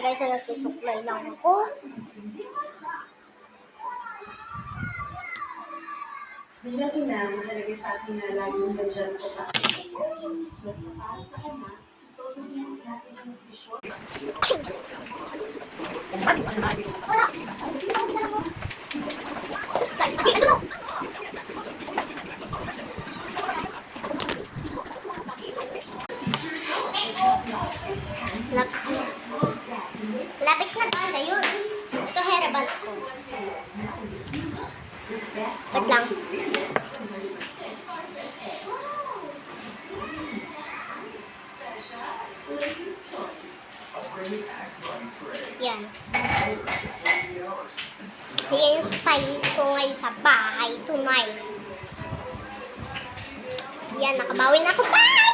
Hindi guys, na nagsusuklay lang ako. Bilang ina, mahalaga sa akin na laging nandiyan ko pa. Basta para sa kanya, todo niya sa akin ang nutrisyon. Lapit na tayo yun. Ito hairband ko. Wait lang. Yan. Yan yung style ko ngayon sa bahay. Tunay. Yan, nakabawi na ako. Bye!